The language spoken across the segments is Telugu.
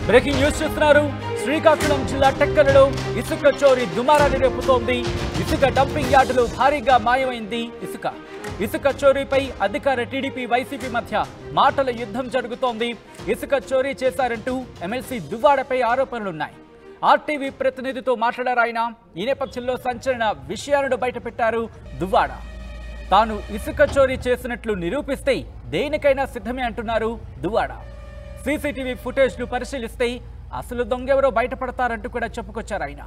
బ్రేకింగ్ న్యూస్ చూస్తున్నారు. శ్రీకాకుళం జిల్లా టెక్కలలో ఇసుక చోరీ దుమారాన్ని రేపుతోంది. ఇసుక డంపింగ్ యార్డులో భారీగా మాయమైంది ఇసుక చోరీపై అధికార టీడీపీ వైసీపీ మధ్య మాటల యుద్ధం జరుగుతోంది. ఇసుక చోరీ చేశారంటూ ఎమ్మెల్సీ దువ్వాడపై ఆరోపణలున్నాయి. ఆర్టీవీ ప్రతినిధితో మాట్లాడారు ఆయన. ఈ నేపథ్యంలో సంచలన విషయాలను బయటపెట్టారు దువ్వాడ. తాను ఇసుక చోరీ చేసినట్లు నిరూపిస్తే దేనికైనా సిద్ధమే అంటున్నారు దువ్వాడ. సీసీటీవీ ఫుటేజ్ను పరిశీలిస్తే అసలు దొంగెవరో బయటపడతారంటూ కూడా చెప్పుకొచ్చారు ఆయన.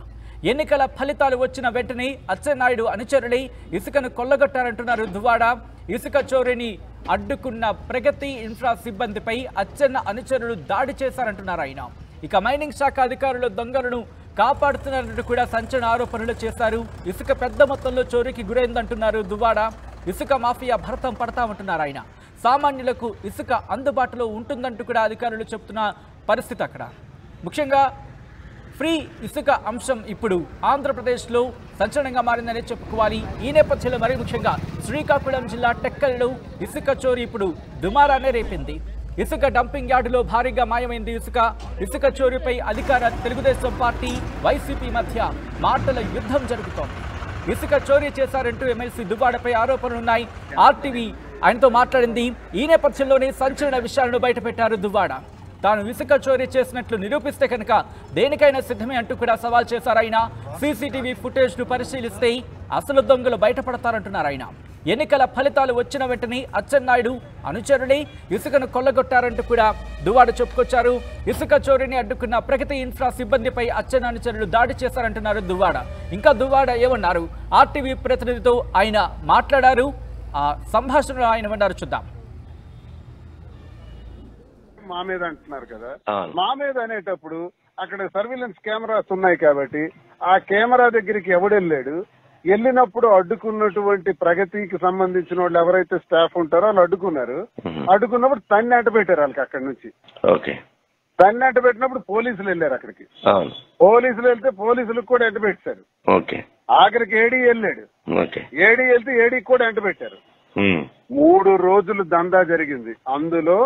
ఎన్నికల ఫలితాలు వచ్చిన వెంటనే అచ్చెన్నాయుడు అనుచరులై ఇసుకను కొల్లగొట్టారంటున్నారు దువ్వాడ. ఇసుక చోరీని అడ్డుకున్న ప్రగతి ఇన్ఫ్రా సిబ్బందిపై అచ్చెన్న అనుచరులు దాడి చేశారంటున్నారు ఆయన. ఇక మైనింగ్ శాఖ అధికారులు దొంగలను కాపాడుతున్నారంటూ కూడా సంచలన ఆరోపణలు చేశారు. ఇసుక పెద్ద మొత్తంలో చోరీకి గురైందంటున్నారు దువ్వాడ. ఇసుక మాఫియా భరతం పడతామంటున్నారు ఆయన. సామాన్యులకు ఇసుక అందుబాటులో ఉంటుందంటూ కూడా అధికారులు చెబుతున్న పరిస్థితి అక్కడ. ముఖ్యంగా ఫ్రీ ఇసుక అంశం ఇప్పుడు ఆంధ్రప్రదేశ్లో సంచలనంగా మారిందని చెప్పుకోవాలి. ఈ నేపథ్యంలో మరీ ముఖ్యంగా శ్రీకాకుళం జిల్లా టెక్కల్లో ఇసుక చోరీ ఇప్పుడు దుమారానే రేపింది. ఇసుక డంపింగ్ యార్డులో భారీగా మాయమైంది ఇసుక చోరీపై అధికార తెలుగుదేశం పార్టీ వైసీపీ మధ్య మాటల యుద్ధం జరుగుతోంది. ఇసుక చోరీ చేశారంటూ ఎమ్మెల్సీ దువ్వాడపై ఆరోపణలున్నాయి. ఆర్టీవీ ఆయనతో మాట్లాడింది. ఈ నేపథ్యంలోనే సంచలన విషయాలను బయటపెట్టారు దువ్వాడ. తాను ఇసుక చోరీ చేసినట్లు నిరూపిస్తే కనుక దేనికైనా సిద్ధమే అంటూ కూడా సవాల్ చేశారు ఆయన. సీసీటీవీ ఫుటేజ్ను పరిశీలిస్తే అసలు దొంగలు బయటపడతారంటున్నారు ఆయన. ఎన్నికల ఫలితాలు వచ్చిన వెంటనే అచ్చెన్నాయుడు అనుచరులే ఇసుకను కొల్లగొట్టారంటూ కూడా దువ్వాడ చెప్పుకొచ్చారు. ఇసుక చోరీని అడ్డుకున్న ప్రగతి ఇన్ఫ్రా సిబ్బందిపై అచ్చెన్న అనుచరులు దాడి చేశారంటున్నారు దువ్వాడ. ఇంకా దువ్వాడ ఏమన్నారు? ఆర్టీవీ ప్రతినిధితో ఆయన మాట్లాడారు. ఆ సంభాషణలో ఆయన విన్నారు, చూద్దాం. మా మీద అంటున్నారు కదా, మా మీద అనేటప్పుడు అక్కడ సర్విలెన్స్ కెమెరాస్ ఉన్నాయి కాబట్టి ఆ కెమెరా దగ్గరికి ఎవడెళ్ళాడు? వెళ్ళినప్పుడు అడ్డుకున్నటువంటి ప్రగతికి సంబంధించిన వాళ్ళు ఎవరైతే స్టాఫ్ ఉంటారో వాళ్ళు అడ్డుకున్నప్పుడు తన్ని అంట పెట్టారు వాళ్ళకి. అక్కడి నుంచి తన్ని అంట పెట్టినప్పుడు పోలీసులు వెళ్ళారు అక్కడికి. పోలీసులు వెళ్తే పోలీసులకు కూడా ఎంట పెట్టారు. ఆఖరికి ఏడీ వెళ్ళాడు. ఏడీ వెళ్తే ఏడీకి కూడా ఎంట పెట్టారు. 3 రోజులు దందా జరిగింది. అందులో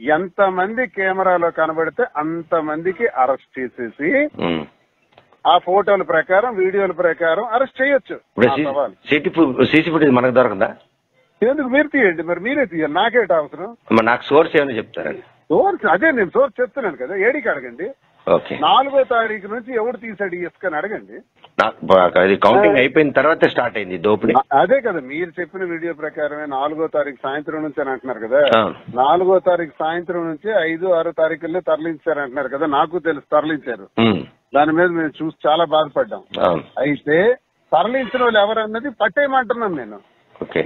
ఎంతమంది కెమెరాలో కనబడితే అంతమందికి అరెస్ట్ చేసేసి ఆ ఫోటోల ప్రకారం వీడియోల ప్రకారం అరెస్ట్ చేయొచ్చు. సీసీ ఫుటేజ్ మనకు దొరకదా? ఎందుకు? మీరు తీయండి, మరి మీరే తీయాలి, నాకేట అవసరం? నాకు సోర్స్ ఏమైనా చెప్తారండి? సోర్స్ అదే నేను సోర్స్ చెప్తున్నాను కదా. ఏడీకి అడగండి. 4వ తారీఖు నుంచి ఎవడు తీసాడు ఇసుకని అడగండి. అది కౌంటింగ్ అయిపోయిన తర్వాత స్టార్ట్ అయింది దోపిడీ. అదే కదా మీరు చెప్పిన వీడియో ప్రకారమే 4వ తారీఖు సాయంత్రం నుంచి అని అంటున్నారు కదా. 4వ తారీఖు సాయంత్రం నుంచి 5, 6 తారీఖుల్లో తరలించారు అంటున్నారు కదా. నాకు తెలుసు తరలించారు. దాని మీద మేము చూసి చాలా బాధపడ్డాం. అయితే తరలించిన వాళ్ళు ఎవరన్నది పట్టేయమంటున్నాం నేను.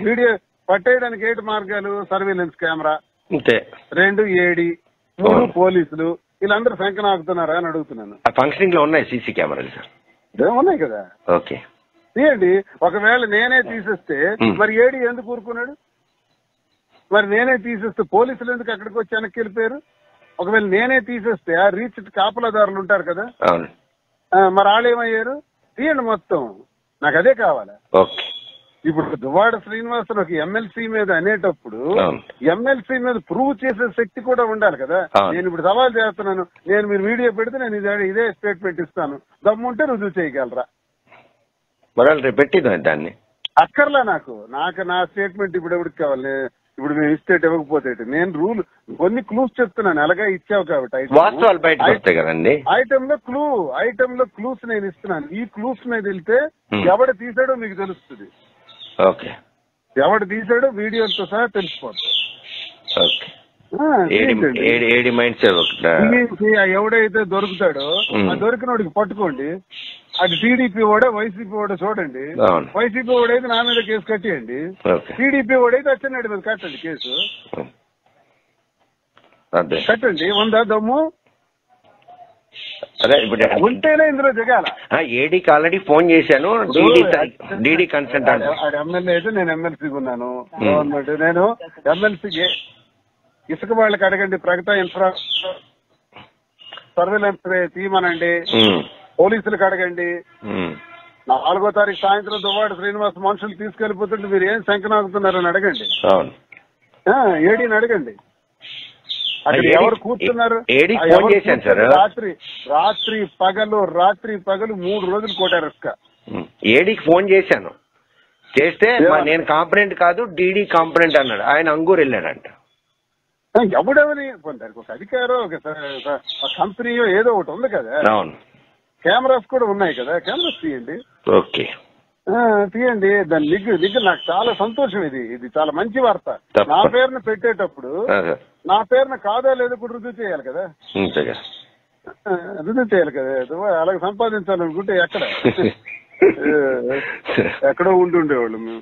వీడియో పట్టేయడానికి 7 మార్గాలు: సర్వేలెన్స్ కెమెరా, 2 ఏడీ, 3 పోలీసులు. వీళ్ళందరూ శంకనాగుతున్నారా అని అడుగుతున్నాను. ఫంక్షనింగ్ లో ఉన్నాయి సీసీ కెమెరాలు సార్, ఉన్నాయి కదా. తీయండి. ఒకవేళ నేనే తీసేస్తే మరి ఏడీ ఎందుకు ఊరుకున్నాడు? మరి నేనే తీసేస్తే పోలీసులు ఎందుకు అక్కడికి వచ్చి వెనక్కి వెళ్ళిపోయారు? ఒకవేళ నేనే తీసేస్తే ఆ రీచ్ కాపలాదారులు ఉంటారు కదా, మరి వాళ్ళు ఏమయ్యారు? తీయండి మొత్తం. నాకు అదే కావాలి. ఇప్పుడు దువ్వాడ శ్రీనివాసన్ ఒక ఎమ్మెల్సీ మీద అనేటప్పుడు ఎమ్మెల్సీ మీద ప్రూవ్ చేసే శక్తి కూడా ఉండాలి కదా. నేను ఇప్పుడు సవాల్ చేస్తున్నాను. మీరు వీడియో పెడితే నేను ఇదే స్టేట్మెంట్ ఇస్తాను. దమ్ముంటే రుజువు చేయగలరా? పెట్టింది దాన్ని అక్కర్లా నాకు నా స్టేట్మెంట్ ఇప్పుడు ఎవరికి కావాలి? ఇప్పుడు మేము ఇస్తే ఇవ్వకపోతే నేను రూల్ కొన్ని క్లూస్ చెప్తున్నాను. అలాగే ఇచ్చావు కాబట్టి ఐటమ్ లో క్లూస్ నేను ఇస్తున్నాను. ఈ క్లూస్ మీద వెళ్తే ఎవడు తీసాడో మీకు తెలుస్తుంది. ఎవడు తీసాడో వీడియోతో సహా తెలిసిపోతుంది. ఎవడైతే దొరుకుతాడో ఆ దొరికినోడికి పట్టుకోండి. అది టీడీపీ ఓడే వైసీపీ ఓడే చూడండి. వైసీపీ ఓడైతే నా మీద కేసు కట్టేయండి. టీడీపీ ఓడైతే అచ్చెన్నాయుడు మీద కట్టండి కేసు. కట్టండి. ఉందా దమ్ము? ఉంటేనే ఇందులో జగాల. ఏడీకి ఆల్రెడీ ఫోన్ చేశాను. డీడీ కన్సెంట్ ఎమ్మెల్యే అయితే నేను ఎమ్మెల్సీకి ఉన్నాను. గవర్నమెంట్ నేను ఎమ్మెల్సీకి ఇసుక వాళ్ళకి అడగండి. ప్రగతి ఇన్ఫ్రా సర్వేలెన్స్ తీయమనండి. పోలీసులకు అడగండి. 4వ తారీఖు సాయంత్రం దువ్వాడ శ్రీనివాస్ మనుషులు తీసుకెళ్లిపోతుంటే మీరు ఏం శంకనాగుతున్నారని అడగండి. ఏడీని అడగండి. అక్కడ ఎవరు కూర్చున్నారు? రాత్రి పగలు 3 రోజులు కొట్టారు ఇసుక. ఏడీకి ఫోన్ చేశాను, చేస్తే నేను కాంపనెంట్ కాదు డీడీ కాంపనెంట్ అన్నాడు. ఆయన అంగూరు వెళ్ళాడంట. ఎవడెవరి దానికి ఒక అధికారం, ఒక కంపెనీ ఏదో ఒకటి ఉంది కదా. అవును, కెమెరాస్ కూడా ఉన్నాయి కదా, కెమెరాస్ తీయండి. ఓకే, తీయండి. దాని నిగ్గు నాకు చాలా సంతోషం. ఇది చాలా మంచి వార్త. నా పేరును పెట్టేటప్పుడు నా పేరున కాదా లేదో కూడా రుజువు చేయాలి కదా. రుజువు చేయాలి కదా. అలాగే సంపాదించాలనుకుంటే ఎక్కడో ఉంటుండేవాళ్ళు మేము.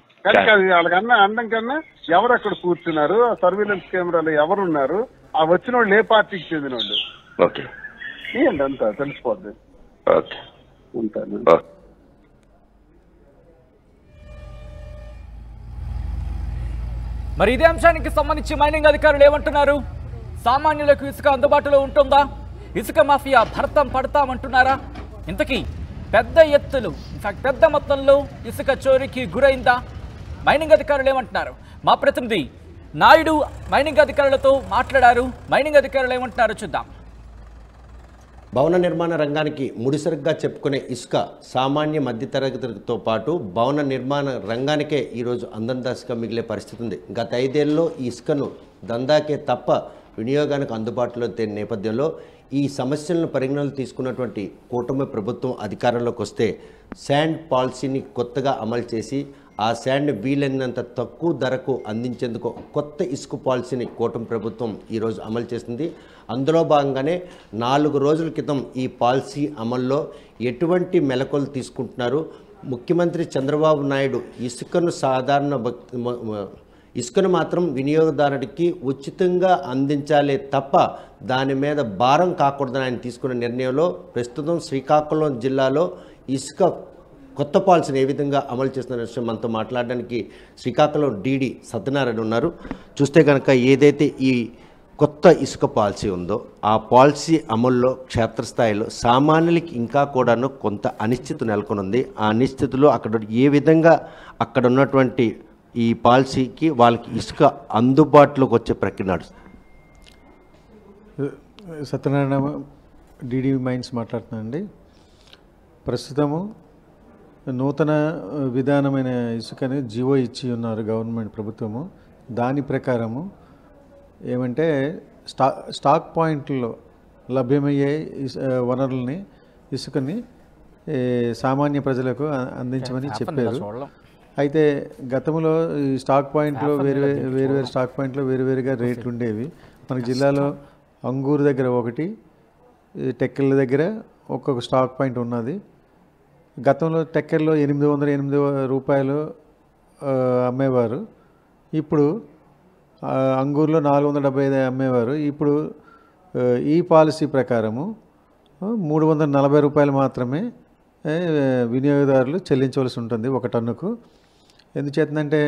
కానీ వాళ్ళకన్నా అందం కన్నా ఎవరు అక్కడ కూర్చున్నారు, ఆ సర్వీలెన్స్ కెమెరాలు ఎవరున్నారు, ఆ వచ్చిన వాళ్ళు ఏ పార్టీకి చెందిన వాళ్ళు, తీయండి, అంతా తెలిసిపోద్ది. ఉంటాను. మరి ఇదే అంశానికి సంబంధించి మైనింగ్ అధికారులు ఏమంటున్నారు? సామాన్యులకు ఇసుక అందుబాటులో ఉంటుందా? ఇసుక మాఫియా భర్తం పడతామంటున్నారా? ఇంతకీ పెద్ద ఎత్తులు, ఇన్ఫాక్ట్ పెద్ద మొత్తంలో ఇసుక చోరీకి గురైందా? మైనింగ్ అధికారులు ఏమంటున్నారు? మా ప్రతినిధి నాయుడు మైనింగ్ అధికారులతో మాట్లాడారు. మైనింగ్ అధికారులు ఏమంటున్నారో చూద్దాం. భవన నిర్మాణ రంగానికి ముడిసరుగ్గా చెప్పుకునే ఇసుక సామాన్య మధ్యతరగతితో పాటు భవన నిర్మాణ రంగానికే ఈరోజు అందందాసుగా మిగిలే పరిస్థితి ఉంది. గత 5 ఏళ్లలో ఈ ఇసుకను దందాకే తప్ప వినియోగానికి అందుబాటులో లేని నేపథ్యంలో ఈ సమస్యలను పరిగణనలు తీసుకున్నటువంటి కూటమి ప్రభుత్వం అధికారంలోకి వస్తే శాండ్ పాలసీని కొత్తగా అమలు చేసి ఆ శాండ్ వీలైనంత తక్కువ ధరకు అందించేందుకు కొత్త ఇసుక పాలసీని కూటమి ప్రభుత్వం ఈరోజు అమలు చేసింది. అందులో భాగంగానే 4 రోజుల క్రితం ఈ పాలసీ అమల్లో ఎటువంటి మెలకువలు తీసుకుంటున్నారు, ముఖ్యమంత్రి చంద్రబాబు నాయుడు ఇసుకను మాత్రం వినియోగదారుడికి ఉచితంగా అందించాలే తప్ప దాని మీద భారం కాకూడదని ఆయన తీసుకున్న నిర్ణయంలో ప్రస్తుతం శ్రీకాకుళం జిల్లాలో ఇసుక కొత్త పాలసీని ఏ విధంగా అమలు చేస్తున్న విషయం మనతో మాట్లాడడానికి శ్రీకాకుళం డీడీ సత్యనారాయణ ఉన్నారు. చూస్తే కనుక ఏదైతే ఈ కొత్త ఇసుక పాలసీ ఉందో ఆ పాలసీ అమల్లో క్షేత్రస్థాయిలో సామాన్యులకి ఇంకా కూడాను కొంత అనిశ్చితి నెలకొనుంది. ఆ అనిశ్చితిలో అక్కడ ఏ విధంగా అక్కడ ఉన్నటువంటి ఈ పాలసీకి వాళ్ళకి ఇసుక అందుబాటులోకి వచ్చే ప్రక్రియ నడుస్తుంది. సత్యనారాయణ డీడీ మైన్స్ మాట్లాడుతున్నానండి. ప్రస్తుతము నూతన విధానమైన ఇసుకని జీవో ఇచ్చి ఉన్నారు గవర్నమెంట్ ప్రభుత్వము. దాని ప్రకారము ఏమంటే స్టాక్ పాయింట్లో లభ్యమయ్యే వనరుల్ని ఇసుకని సామాన్య ప్రజలకు అందించమని చెప్పారు. అయితే గతంలో ఈ స్టాక్ పాయింట్లో వేరు స్టాక్ పాయింట్లో వేరువేరుగా రేట్లు ఉండేవి. మన జిల్లాలో అంగూరు దగ్గర ఒకటి, టెక్కెళ్ళ దగ్గర ఒక్కొక్క స్టాక్ పాయింట్ ఉన్నది. గతంలో టెక్కెల్లో 800 రూపాయలు అమ్మేవారు. ఇప్పుడు అంగూరులో 475 అమ్మేవారు. ఇప్పుడు ఈ పాలసీ ప్రకారము 340 రూపాయలు మాత్రమే వినియోగదారులు చెల్లించవలసి ఉంటుంది 1 టన్నుకు. ఎందుచేతంటే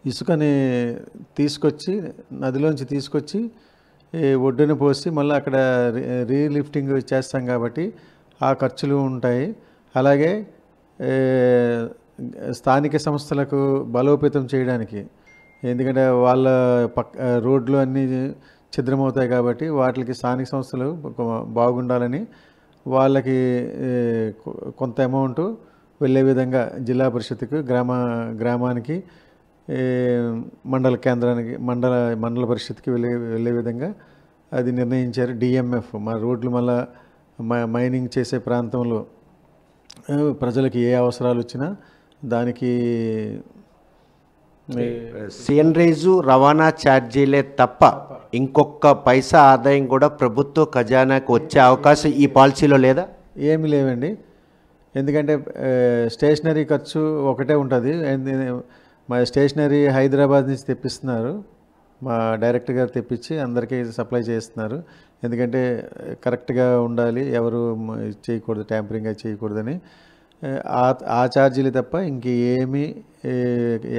ఇసుకని తీసుకొచ్చి నదిలోంచి తీసుకొచ్చి ఒడ్డున పోసి మళ్ళీ అక్కడ రీలిఫ్టింగ్ చేస్తాం కాబట్టి ఆ ఖర్చులు ఉంటాయి. అలాగే స్థానిక సంస్థలకు బలోపేతం చేయడానికి, ఎందుకంటే వాళ్ళ రోడ్లు అన్నీ ఛిద్రమవుతాయి కాబట్టి వాటికి స్థానిక సంస్థలు బాగుండాలని వాళ్ళకి కొంత అమౌంట్ వెళ్ళే విధంగా జిల్లా పరిషత్కు గ్రామానికి మండల కేంద్రానికి మండల పరిషత్కి వెళ్ళే విధంగా అది నిర్ణయించారు. డిఎంఎఫ్ మా రోడ్లు మళ్ళా మైనింగ్ చేసే ప్రాంతంలో ప్రజలకి ఏ అవసరాలు వచ్చినా దానికి సీనరేజు రవాణా ఛార్జీలే తప్ప ఇంకొక పైసా ఆదాయం కూడా ప్రభుత్వ ఖజానాకు వచ్చే అవకాశం ఈ పాలసీలో లేదా? ఏమీ లేవండి. ఎందుకంటే స్టేషనరీ ఖర్చు ఒకటే ఉంటుంది. మా స్టేషనరీ హైదరాబాద్ నుంచి తెప్పిస్తున్నారు, మా డైరెక్టర్ గారు తెప్పించి అందరికీ సప్లై చేస్తున్నారు. ఎందుకంటే కరెక్ట్గా ఉండాలి, ఎవరు చేయకూడదు, ట్యాంపరింగ్ చేయకూడదని. ఆ ఛార్జీలు తప్ప ఇంకేమీ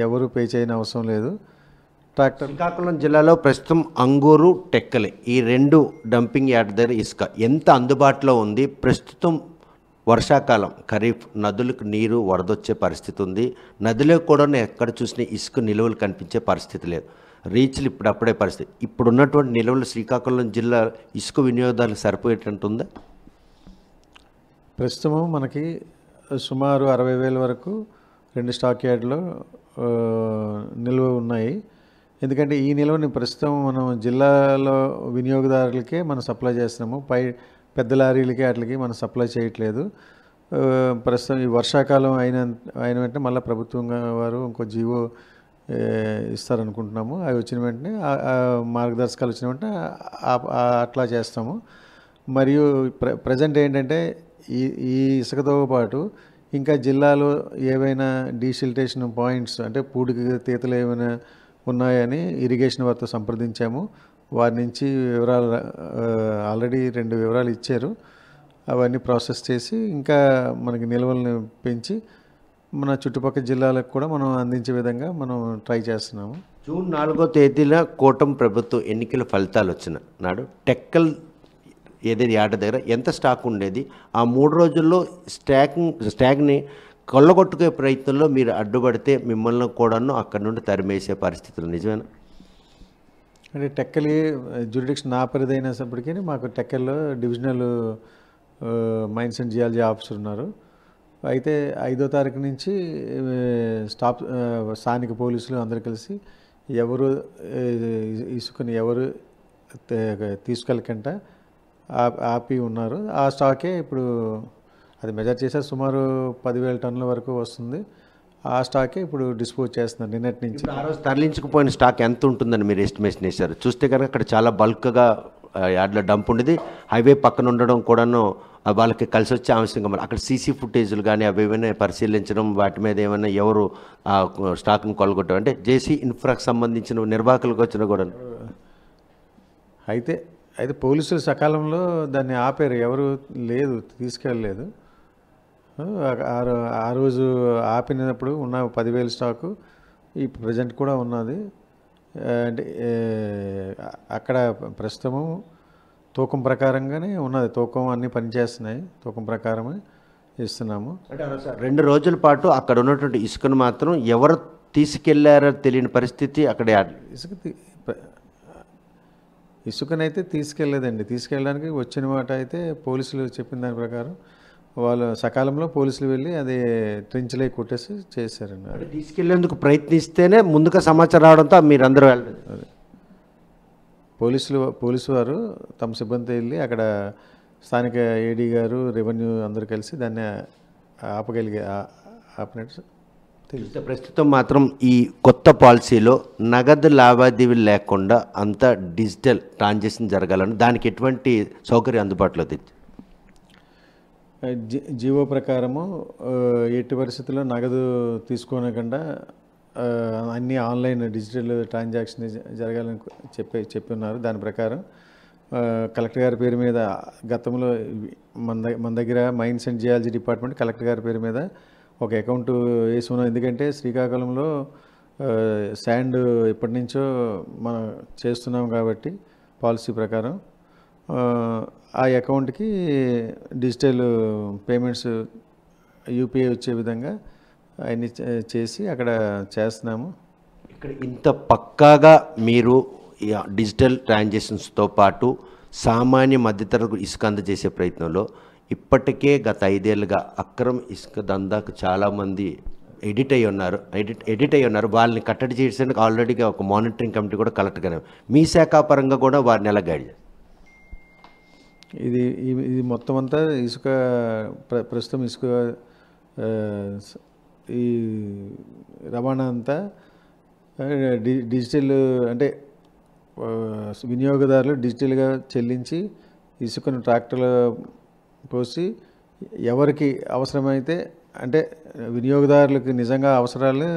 ఎవరు పే చేయని అవసరం లేదు. శ్రీకాకుళం జిల్లాలో ప్రస్తుతం అంగూరు, టెక్కలి ఈ 2 డంపింగ్ యార్డ్ దగ్గర ఇసుక ఎంత అందుబాటులో ఉంది? ప్రస్తుతం వర్షాకాలం ఖరీఫ్, నదులకు నీరు వరదొచ్చే పరిస్థితి ఉంది. నదిలో కూడా ఎక్కడ చూసినా ఇసుక నిలువలు కనిపించే పరిస్థితి లేదు. రీచ్లు ఇప్పుడప్పుడే పరిస్థితి. ఇప్పుడున్నటువంటి నిల్వలు శ్రీకాకుళం జిల్లా ఇసుక వినియోగదారులకు సరిపోయేటట్టు ఉందా? ప్రస్తుతం మనకి సుమారు 60,000 వరకు 2 స్టాక్ యార్డ్లో నిల్వ ఉన్నాయి. ఎందుకంటే ఈ నిల్వని ప్రస్తుతం మనం జిల్లాలో వినియోగదారులకే మనం సప్లై చేస్తున్నాము. పెద్ద లారీలకి వాటికి మనం సప్లై చేయట్లేదు. ప్రస్తుతం ఈ వర్షాకాలం అయిన వెంటనే మళ్ళీ ప్రభుత్వం వారు ఇంకో జీవో ఇస్తారనుకుంటున్నాము. అవి వచ్చిన వెంటనే మార్గదర్శకాలు వచ్చిన వెంటనే అట్లా చేస్తాము. మరియు ప్రజెంట్ ఏంటంటే ఈ ఇసుకతో పాటు ఇంకా జిల్లాలో ఏవైనా డీసిల్టేషన్ పాయింట్స్ అంటే పూడికి తీతలు ఏమైనా ఉన్నాయని ఇరిగేషన్ వారితో సంప్రదించాము. వారి నుంచి వివరాలు ఆల్రెడీ 2 వివరాలు ఇచ్చారు. అవన్నీ ప్రాసెస్ చేసి ఇంకా మనకి నిల్వలను పెంచి మన చుట్టుపక్కల జిల్లాలకు కూడా మనం అందించే విధంగా మనం ట్రై చేస్తున్నాము. జూన్ 4వ తేదీన కూటమి ప్రభుత్వం ఎన్నికల ఫలితాలు వచ్చిన నాడు టెక్కల్ ఏదైనా యార్డ్ దగ్గర ఎంత స్టాక్ ఉండేది? ఆ 3 రోజుల్లో స్టాక్ని కొల్లగొట్టుకునే ప్రయత్నంలో మీరు అడ్డుపడితే మిమ్మల్ని కూడాను అక్కడి నుండి తరిమేసే పరిస్థితులు నిజమేనా? అంటే టెక్కల్ జ్యూరిడిక్షన్ నా పరిధైనప్పటికీ మాకు టెక్కల్లో divisional mines and geology officer ఉన్నారు. అయితే 5వ తారీఖు నుంచి స్థానిక పోలీసులు అందరూ కలిసి ఎవరు ఇసుకని ఎవరు తీసుకెళ్ళకుండా ఆపి ఉన్నారు. ఆ స్టాకే ఇప్పుడు అది మెజర్ చేశారు. సుమారు 10,000 టన్నుల వరకు వస్తుంది. ఆ స్టాకే ఇప్పుడు డిస్పోజ్ చేస్తున్నారు నిన్నటి నుంచి. ఆ రోజు తరలించుకుపోయిన స్టాక్ ఎంత ఉంటుందని మీరు ఎస్టిమేషన్ వేశారు? చూస్తే కనుక అక్కడ చాలా బల్క్గా యార్డ్లో డంప్ ఉండేది. హైవే పక్కన ఉండడం కూడాను వాళ్ళకి కలిసి వచ్చే ఆవశ్యంగా మరి అక్కడ సీసీ ఫుటేజ్లు కానీ అవి ఏమైనా పరిశీలించడం, వాటి మీద ఏమైనా ఎవరు ఆ స్టాక్ను కొలగొట్టడం అంటే జేసీ ఇన్ఫ్రాకి సంబంధించిన నిర్వాహకులకు వచ్చినా కూడా అయితే పోలీసులు సకాలంలో దాన్ని ఆపారు. ఎవరు లేదు తీసుకెళ్ళలేదు. ఆ రోజు ఆపినప్పుడు ఉన్న 10,000 స్టాకు ఈ ప్రజెంట్ కూడా ఉన్నది. అంటే అక్కడ ప్రస్తుతము తూకం ప్రకారంగానే ఉన్నది. తూకం అన్నీ పనిచేస్తున్నాయి. తూకం ప్రకారమే ఇస్తున్నాము. అంటే 2 రోజుల పాటు అక్కడ ఉన్నటువంటి ఇసుకను మాత్రం ఎవరు తీసుకెళ్లారో తెలియని పరిస్థితి అక్కడ ఇసుకనైతే తీసుకెళ్ళలేదండి. తీసుకెళ్ళడానికి వచ్చిన మాట అయితే పోలీసులు చెప్పిన దాని ప్రకారం వాళ్ళు సకాలంలో పోలీసులు వెళ్ళి అది ట్రెంచ్లై కొట్టేసి చేశారండి. అది తీసుకెళ్లేందుకు ప్రయత్నిస్తేనే ముందుగా సమాచారం రావడంతో మీరందరూ వెళ్ళలేదు. పోలీసు వారు తమ సిబ్బంది వెళ్ళి అక్కడ స్థానిక ఏడీ గారు రెవెన్యూ అందరూ కలిసి దాన్ని ఆపినట్టు తెలుసు. ప్రస్తుతం మాత్రం ఈ కొత్త పాలసీలో నగదు లావాదేవీలు లేకుండా అంతా డిజిటల్ ట్రాన్సాక్షన్ జరగాలని దానికి ఎటువంటి సౌకర్యం అందుబాటులో తెచ్చి జీవో ప్రకారము ఎట్టి పరిస్థితుల్లో నగదు తీసుకోనకుండా అన్నీ ఆన్లైన్ డిజిటల్ ట్రాన్సాక్షన్ జరగాలని చెప్పి ఉన్నారు. దాని ప్రకారం కలెక్టర్ గారి పేరు మీద గతంలో మన దగ్గర mines and geology department collector గారి పేరు మీద ఒక అకౌంట్ వేసి ఉన్నాం. ఎందుకంటే శ్రీకాకుళంలో శాండ్ ఎప్పటి నుంచో మనం చేస్తున్నాం కాబట్టి పాలసీ ప్రకారం ఆ అకౌంట్కి డిజిటల్ పేమెంట్స్ యూపీఐ వచ్చే విధంగా అన్ని చేసి అక్కడ చేస్తున్నాము. ఇక్కడ ఇంత పక్కాగా మీరు డిజిటల్ ట్రాన్సాక్షన్స్తో పాటు సామాన్య మధ్యతరగతి ఇసుక అందజేసే ప్రయత్నంలో ఇప్పటికే గత 5 ఏళ్ళుగా అక్రమ ఇసుక దందాకు చాలామంది ఎడిట్ అయ్యి ఉన్నారు. వాళ్ళని కట్టడి చేయడానికి ఆల్రెడీగా ఒక మానిటరింగ్ కమిటీ కూడా కలెక్ట్ గారు మీ శాఖ పరంగా కూడా వారిని ఎలా గైడ్ చేస్తారు? ఇది మొత్తం అంతా ఇసుక ప్రస్తుతం ఇసుక ఈ రవాణా అంతా డిజిటల్ అంటే వినియోగదారులు డిజిటల్గా చెల్లించి ఇసుకను ట్రాక్టర్లో పోసి ఎవరికి అవసరమైతే అంటే వినియోగదారులకు నిజంగా అవసరాలు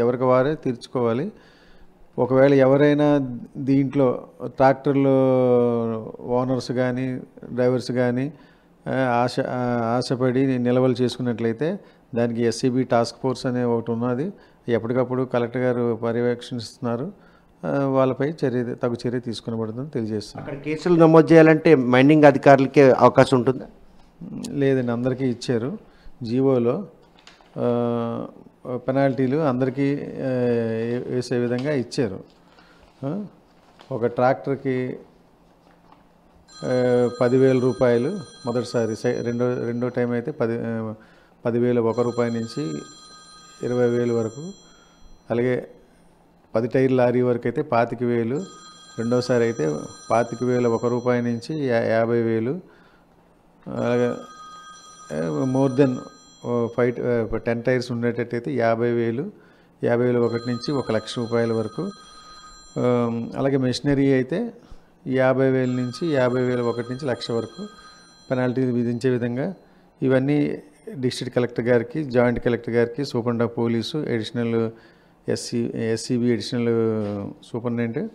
ఎవరికి వారే తీర్చుకోవాలి. ఒకవేళ ఎవరైనా దీంట్లో ట్రాక్టర్లో ఓనర్స్ కానీ డ్రైవర్స్ కానీ ఆశపడి నిల్వలు చేసుకున్నట్లయితే దానికి ఎస్సీబీ టాస్క్ ఫోర్స్ అనే ఒకటి ఉన్నది. ఎప్పటికప్పుడు కలెక్టర్ గారు పర్యవేక్షిస్తున్నారు. వాళ్ళపై తగు చర్య తీసుకునబడుతుందని తెలియజేస్తున్నారు. అక్కడ కేసులు నమోదు చేయాలంటే మైనింగ్ అధికారులకే అవకాశం ఉంటుందా? లేదండి, అందరికీ ఇచ్చారు. జీవోలో పెనాల్టీలు అందరికీ వేసే విధంగా ఇచ్చారు. ఒక ట్రాక్టర్కి 10,000 రూపాయలు మొదటిసారి, రెండో టైం అయితే 10,000 ₹1 నుంచి 20,000 వరకు, అలాగే 10 టైర్ లారీ వరకు అయితే 25,000, రెండోసారి అయితే 25,000 ₹1 నుంచి 50,000, అలాగే మోర్ దెన్ 10 టైర్స్ ఉండేటట్టయితే 50,000, 50,000 ఒకటి నుంచి 1,00,000 వరకు, అలాగే మెషినరీ అయితే 50,000 నుంచి 50,000 ఒకటి నుంచి 1,00,000 వరకు పెనాల్టీ విధించే విధంగా ఇవన్నీ డిస్ట్రిక్ట్ కలెక్టర్ గారికి, జాయింట్ కలెక్టర్ గారికి, superintendent of police, additional SCB additional superintendent,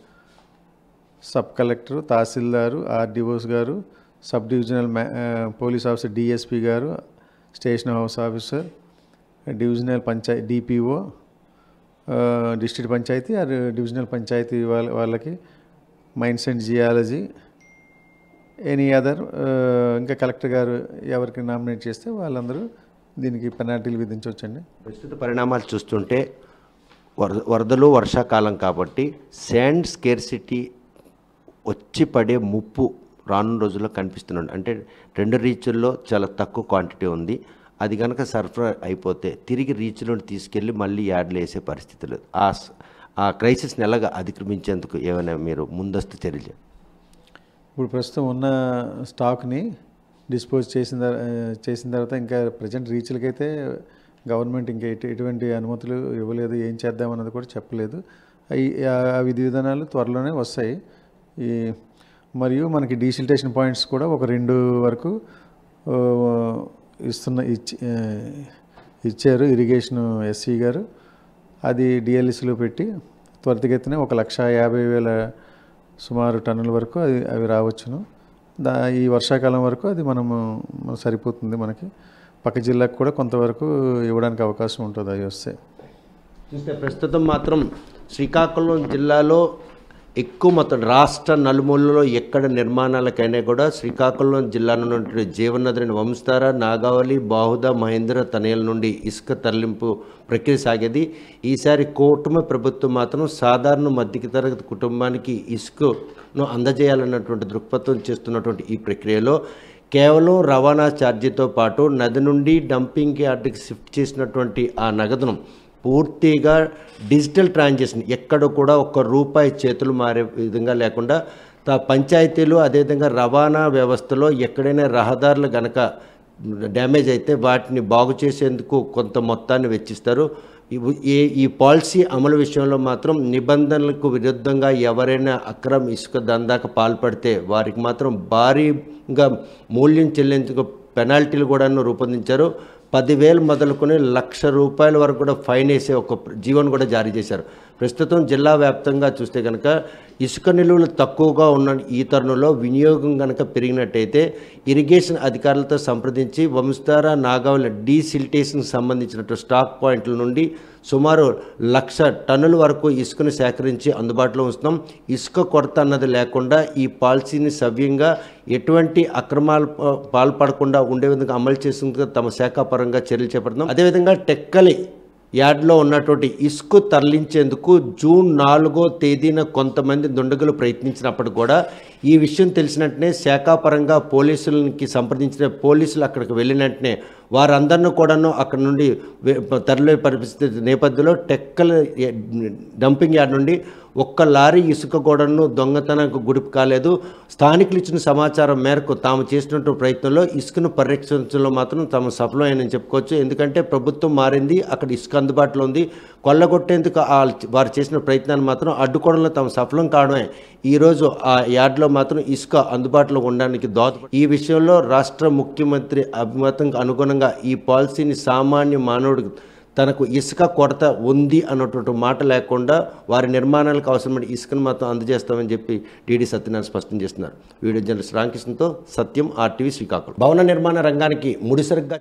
sub collector, tahsildar, RDOs గారు, sub divisional police officer DSP గారు, station house officer, divisional panchayat DPO, district panchayat divisional panchayat వాళ్ళకి, mines and geology, any other ఇంకా కలెక్టర్ గారు ఎవరికి నామినేట్ చేస్తే వాళ్ళందరూ దీనికి పెనాల్టీలు విధించవచ్చండి. ప్రస్తుత పరిణామాలు చూస్తుంటే వరదలు వర్షాకాలం కాబట్టి శాండ్ స్కేర్సిటీ వచ్చి పడే ముప్పు రానున్న రోజుల్లో కనిపిస్తున్నాడు. అంటే 2 రీచుల్లో చాలా తక్కువ క్వాంటిటీ ఉంది. అది కనుక సరఫరా అయిపోతే తిరిగి రీచ్లో తీసుకెళ్ళి మళ్ళీ యార్డ్లు వేసే పరిస్థితి లేదు. ఆ క్రైసిస్ని ఎలాగా అధిగమించేందుకు ఏమైనా మీరు ముందస్తు చర్యలు? ఇప్పుడు ప్రస్తుతం ఉన్న స్టాక్ని డిస్పోజ్ చేసిన తర్వాత ఇంకా ప్రజెంట్ రీచ్లకైతే గవర్నమెంట్ ఇంకా ఎటువంటి అనుమతులు ఇవ్వలేదు, ఏం చేద్దామన్నది కూడా చెప్పలేదు. ఆ విధి విధానాలు త్వరలోనే వస్తాయి. మరియు మనకి డీసిల్టేషన్ పాయింట్స్ కూడా ఒక 2 వరకు ఇచ్చారు ఇరిగేషన్ ఎస్సీ గారు. అది డిఎల్ఎస్లో పెట్టి త్వరితగతిన 1,50,000 సుమారు టన్నుల వరకు అవి రావచ్చును. ఈ వర్షాకాలం వరకు అది మనము సరిపోతుంది. మనకి పక్క జిల్లాకు కూడా కొంతవరకు ఇవ్వడానికి అవకాశం ఉంటుంది అవి వస్తే. చూస్తే ప్రస్తుతం మాత్రం శ్రీకాకుళం జిల్లాలో ఎక్కువ మొత్తం రాష్ట్ర నలుమూలలో ఎక్కడ నిర్మాణాలకైనా కూడా శ్రీకాకుళం జిల్లాలో ఉన్నటువంటి జీవనదిని వంశధార, నాగావళి, బాహుదా, మహేంద్ర తనయల నుండి ఇసుక తరలింపు ప్రక్రియ సాగేది. ఈసారి కూటమి ప్రభుత్వం మాత్రం సాధారణ మధ్యతరగతి కుటుంబానికి ఇసుకను అందజేయాలన్నటువంటి దృక్పథం చేస్తున్నటువంటి ఈ ప్రక్రియలో కేవలం రవాణా ఛార్జీతో పాటు నది నుండి డంపింగ్ యార్డ్కి షిఫ్ట్ చేసినటువంటి ఆ నగదును పూర్తిగా డిజిటల్ ట్రాన్సాక్షన్ ఎక్కడ కూడా ₹1 చేతులు మారే విధంగా లేకుండా పంచాయతీలు అదేవిధంగా రవాణా వ్యవస్థలో ఎక్కడైనా రహదారులు గనక డ్యామేజ్ అయితే వాటిని బాగు చేసేందుకు కొంత మొత్తాన్ని వెచ్చిస్తారు. ఈ పాలసీ అమలు విషయంలో మాత్రం నిబంధనలకు విరుద్ధంగా ఎవరైనా అక్రమ ఇసుక దందాకు పాల్పడితే వారికి మాత్రం భారీగా మూల్యం చెల్లించుకు పెనాల్టీలు కూడా రూపొందించారు. 10,000 మొదలుకొని ₹1,00,000 వరకు కూడా ఫైన్ వేసే ఒక జీవోను కూడా జారీ చేశారు. ప్రస్తుతం జిల్లా వ్యాప్తంగా చూస్తే కనుక ఇసుక నిలువలు తక్కువగా ఉన్న ఈ తరుణంలో వినియోగం కనుక పెరిగినట్టయితే ఇరిగేషన్ అధికారులతో సంప్రదించి వంశధార, నాగావళి డీసిల్టేషన్కి సంబంధించినట్టు స్టాక్ పాయింట్ల నుండి సుమారు 1,00,000 టన్నుల వరకు ఇసుకను సేకరించి అందుబాటులో ఉంచుతాం. ఇసుక కొరత అన్నది లేకుండా ఈ పాలసీని సవ్యంగా ఎటువంటి అక్రమాలు పాల్పడకుండా ఉండే విధంగా అమలు చేసేందుకు తమ శాఖ పరంగా చర్యలు చేపడుతున్నాం. అదేవిధంగా టెక్కలి యార్డ్లో ఉన్నటువంటి ఇసుక తరలించేందుకు జూన్ 4వ తేదీన కొంతమంది దుండగులు ప్రయత్నించినప్పుడు కూడా ఈ విషయం తెలిసినట్టునే శాఖాపరంగా పోలీసులకి సంప్రదించిన పోలీసులు అక్కడికి వెళ్ళినట్టునే వారందరినీ కూడాను అక్కడ నుండి తరలి పరిస్థితి నేపథ్యంలో టెక్కల డంపింగ్ యార్డ్ నుండి 1 లారీ ఇసుక కూడాను దొంగతనానికి గురి కాలేదు. స్థానికులు ఇచ్చిన సమాచారం మేరకు తాము చేసినటువంటి ప్రయత్నంలో ఇసుకను పరిరక్షించడంలో మాత్రం తాము సఫలమైనని చెప్పుకోవచ్చు. ఎందుకంటే ప్రభుత్వం మారింది, అక్కడ ఇసుక అందుబాటులో ఉంది. కొల్లగొట్టేందుకు వారు చేసిన ప్రయత్నాన్ని మాత్రం అడ్డుకోవడంలో తాము సఫలం కావడమే ఈరోజు ఆ యార్డ్లో మాత్రం ఇసుక అందుబాటులో ఉండడానికి ఈ విషయంలో రాష్ట్ర ముఖ్యమంత్రి అభిమతానికి అనుగుణంగా ఈ పాలసీని సామాన్య మానవుడికి తనకు ఇసుక కొరత ఉంది అన్నటువంటి మాట లేకుండా వారి నిర్మాణాలకు అవసరమైన ఇసుకను మాత్రం అందజేస్తామని చెప్పి టీడీ సత్యనారాయణ స్పష్టం చేస్తున్నారు. వీడియో జర్నలిస్ట్ రామకృష్ణతో సత్యం, RTV శ్రీకాకుళం. భవన నిర్మాణ రంగానికి ముడిసరిగ్గా